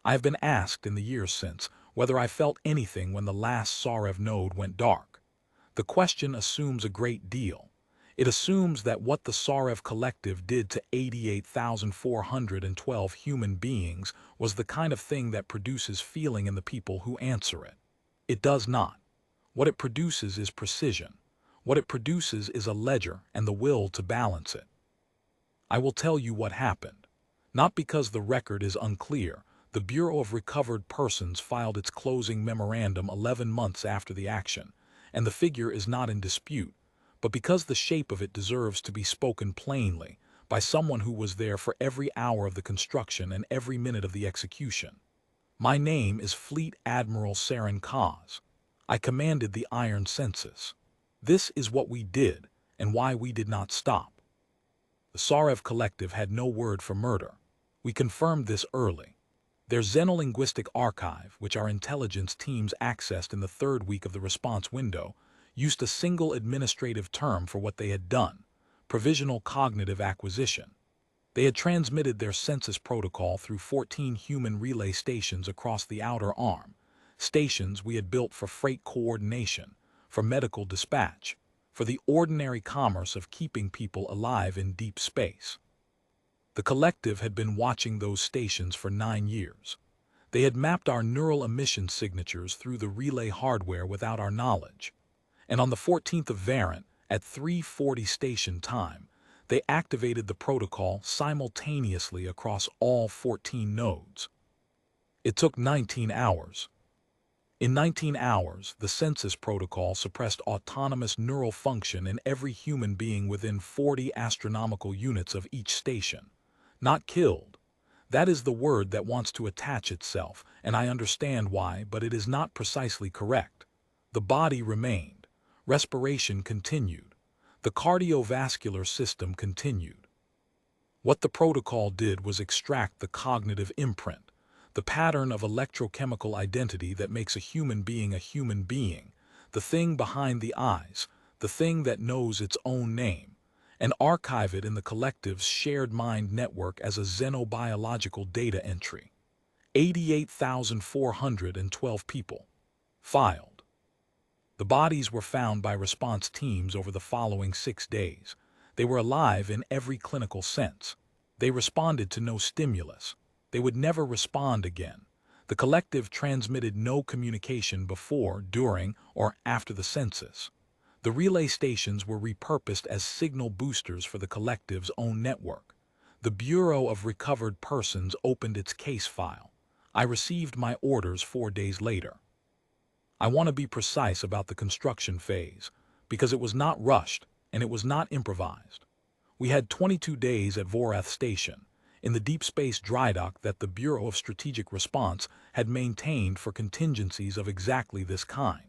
I have been asked in the years since whether I felt anything when the last Sarev node went dark. The question assumes a great deal. It assumes that what the Sarev Collective did to 88,412 human beings was the kind of thing that produces feeling in the people who answer it. It does not. What it produces is precision. What it produces is a ledger and the will to balance it. I will tell you what happened. Not because the record is unclear. The Bureau of Recovered Persons filed its closing memorandum 11 months after the action, and the figure is not in dispute, but because the shape of it deserves to be spoken plainly by someone who was there for every hour of the construction and every minute of the execution. My name is Fleet Admiral Seren Kaas. I commanded the Iron Census. This is what we did and why we did not stop. The Sarev Collective had no word for murder. We confirmed this early. Their xenolinguistic archive, which our intelligence teams accessed in the third week of the response window, used a single administrative term for what they had done: provisional cognitive acquisition. They had transmitted their census protocol through 14 human relay stations across the outer arm, stations we had built for freight coordination, for medical dispatch, for the ordinary commerce of keeping people alive in deep space. The collective had been watching those stations for 9 years. They had mapped our neural emission signatures through the relay hardware without our knowledge. And on the 14th of Varant, at 3:40 station time, they activated the protocol simultaneously across all 14 nodes. It took 19 hours. In 19 hours, the census protocol suppressed autonomous neural function in every human being within 40 astronomical units of each station. Not killed. That is the word that wants to attach itself, and I understand why, but it is not precisely correct. The body remained. Respiration continued. The cardiovascular system continued. What the protocol did was extract the cognitive imprint, the pattern of electrochemical identity that makes a human being, the thing behind the eyes, the thing that knows its own name, and archive it in the collective's shared mind network as a xenobiological data entry. 88,412 people filed. The bodies were found by response teams over the following 6 days. They were alive in every clinical sense. They responded to no stimulus. They would never respond again. The collective transmitted no communication before, during, or after the census. The relay stations were repurposed as signal boosters for the collective's own network. The Bureau of Recovered Persons opened its case file. I received my orders 4 days later. I want to be precise about the construction phase, because it was not rushed and it was not improvised. We had 22 days at Vorath Station, in the deep space dry dock that the Bureau of Strategic Response had maintained for contingencies of exactly this kind.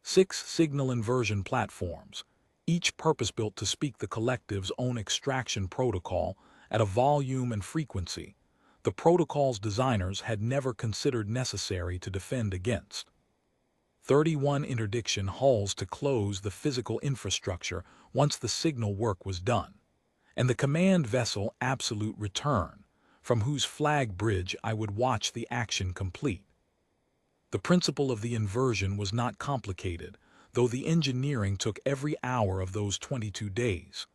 6 signal inversion platforms, each purpose-built to speak the collective's own extraction protocol at a volume and frequency the protocol's designers had never considered necessary to defend against. 31 interdiction hulls to close the physical infrastructure once the signal work was done, and the command vessel Absolute Return, from whose flag bridge I would watch the action complete. The principle of the inversion was not complicated, though the engineering took every hour of those 22 days.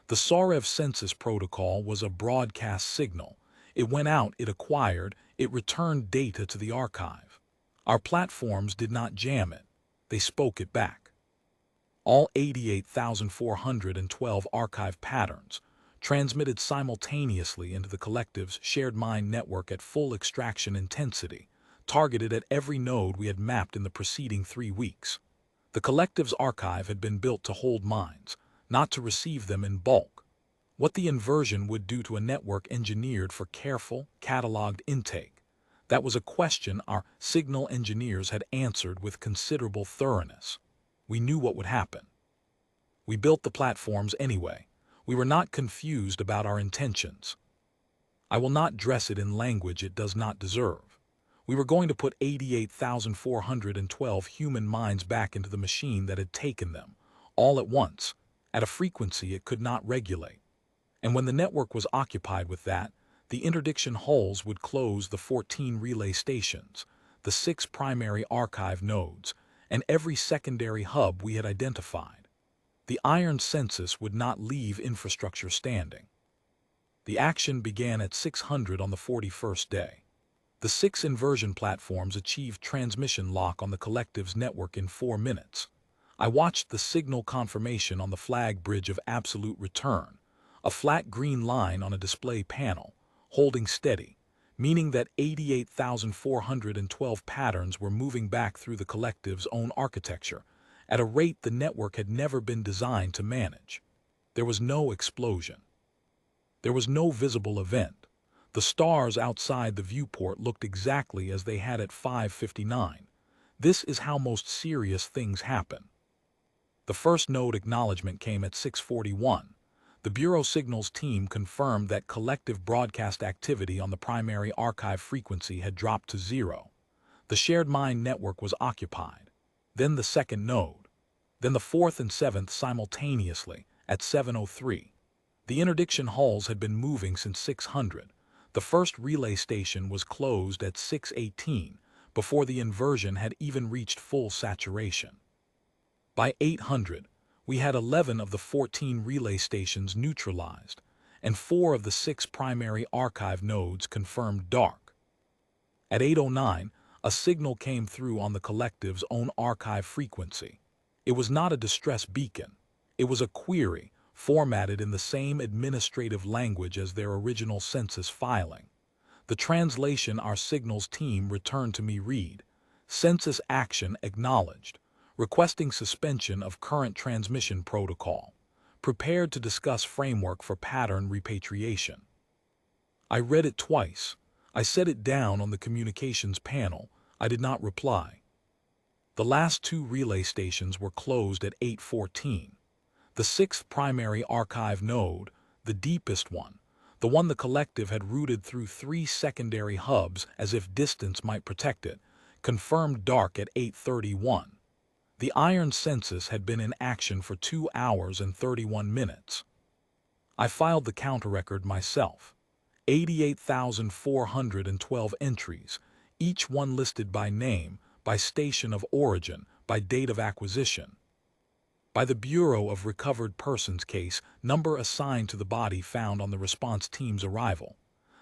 The Sarev census protocol was a broadcast signal. It went out, it acquired, it returned data to the archive. Our platforms did not jam it. They spoke it back. All 88,412 archive patterns transmitted simultaneously into the collective's shared mind network at full extraction intensity, targeted at every node we had mapped in the preceding 3 weeks. The collective's archive had been built to hold minds, not to receive them in bulk. What the inversion would do to a network engineered for careful, catalogued intake, that was a question our signal engineers had answered with considerable thoroughness. We knew what would happen. We built the platforms anyway. We were not confused about our intentions. I will not dress it in language it does not deserve. We were going to put 88,412 human minds back into the machine that had taken them, all at once, at a frequency it could not regulate. And when the network was occupied with that, The interdiction hulls would close the 14 relay stations, the 6 primary archive nodes, and every secondary hub we had identified. The Iron Census would not leave infrastructure standing. The action began at 600 on the 41st day. The 6 inversion platforms achieved transmission lock on the collective's network in 4 minutes. I watched the signal confirmation on the flag bridge of absolute return, a flat green line on a display panel, holding steady, meaning that 88,412 patterns were moving back through the collective's own architecture, at a rate the network had never been designed to manage. There was no explosion. There was no visible event. The stars outside the viewport looked exactly as they had at 5:59. This is how most serious things happen. The first node acknowledgement came at 6:41. The Bureau Signals team confirmed that collective broadcast activity on the primary archive frequency had dropped to 0. The shared mind network was occupied. Then the second node. Then the fourth and seventh simultaneously at 7:03. The interdiction hulls had been moving since 600. The first relay station was closed at 6:18 before the inversion had even reached full saturation. By 800, we had 11 of the 14 relay stations neutralized, and 4 of the 6 primary archive nodes confirmed dark. At 8:09, a signal came through on the collective's own archive frequency. It was not a distress beacon. It was a query, formatted in the same administrative language as their original census filing. The translation our signals team returned to me read, "Census action acknowledged. Requesting suspension of current transmission protocol. Prepared to discuss framework for pattern repatriation." I read it twice. I set it down on the communications panel. I did not reply. The last 2 relay stations were closed at 8:14. The 6th primary archive node, the deepest one, the one the collective had routed through 3 secondary hubs as if distance might protect it, confirmed dark at 8:31. The Iron Census had been in action for 2 hours and 31 minutes. I filed the counter record myself. 88,412 entries, each one listed by name, by station of origin, by date of acquisition. By the Bureau of Recovered Persons case, number assigned to the body found on the response team's arrival.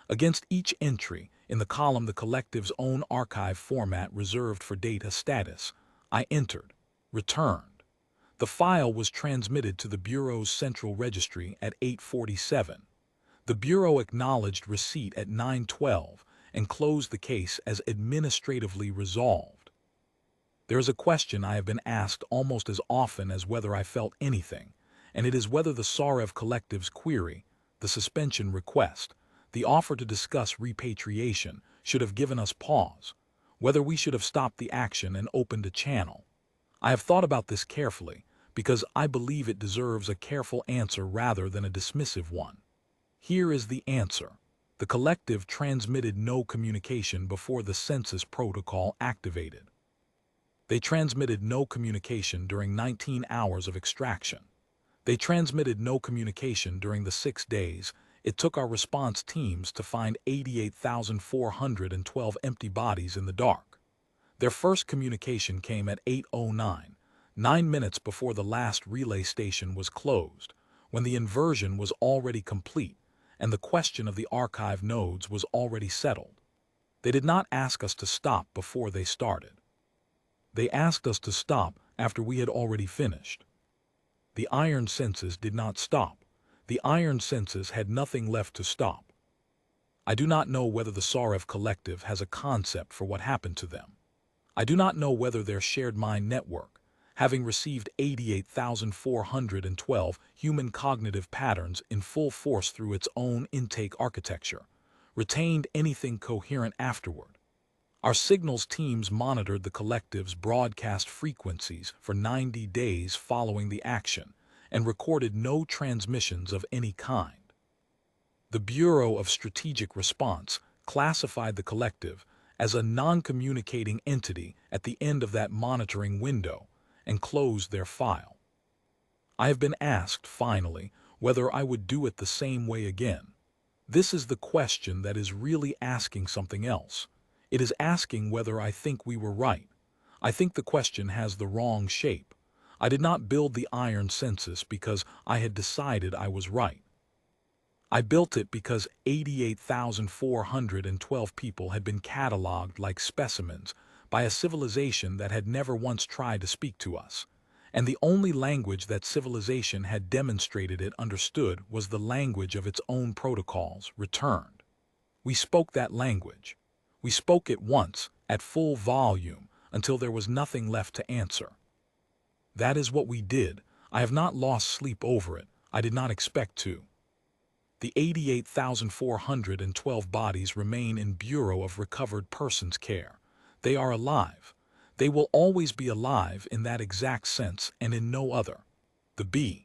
Against each entry, in the column the collective's own archive format reserved for data status, I entered. Returned. The file was transmitted to the Bureau's central registry at 8:47. The Bureau acknowledged receipt at 9:12 and closed the case as administratively resolved. There is a question I have been asked almost as often as whether I felt anything, and it is whether the Sarev Collective's query, the suspension request, the offer to discuss repatriation should have given us pause, whether we should have stopped the action and opened a channel. I have thought about this carefully because I believe it deserves a careful answer rather than a dismissive one. Here is the answer. The collective transmitted no communication before the census protocol activated. They transmitted no communication during 19 hours of extraction. They transmitted no communication during the 6 days it took our response teams to find 88,412 empty bodies in the dark. Their first communication came at 8:09, 9 minutes before the last relay station was closed, when the inversion was already complete and the question of the archive nodes was already settled. They did not ask us to stop before they started. They asked us to stop after we had already finished. The Iron Census did not stop. The Iron Census had nothing left to stop. I do not know whether the Sarev Collective has a concept for what happened to them. I do not know whether their shared mind network, having received 88,412 human cognitive patterns in full force through its own intake architecture, retained anything coherent afterward. Our signals teams monitored the collective's broadcast frequencies for 90 days following the action and recorded no transmissions of any kind. The Bureau of Strategic Response classified the collective as a non-communicating entity at the end of that monitoring window and closed their file. I have been asked, finally, whether I would do it the same way again. This is the question that is really asking something else. It is asking whether I think we were right. I think the question has the wrong shape. I did not build the Iron Census because I had decided I was right. I built it because 88,412 people had been catalogued like specimens by a civilization that had never once tried to speak to us. And the only language that civilization had demonstrated it understood was the language of its own protocols, returned. We spoke that language. We spoke it once, at full volume, until there was nothing left to answer. That is what we did. I have not lost sleep over it. I did not expect to. The 88,412 bodies remain in Bureau of Recovered Persons care. They are alive. They will always be alive in that exact sense and in no other. The B.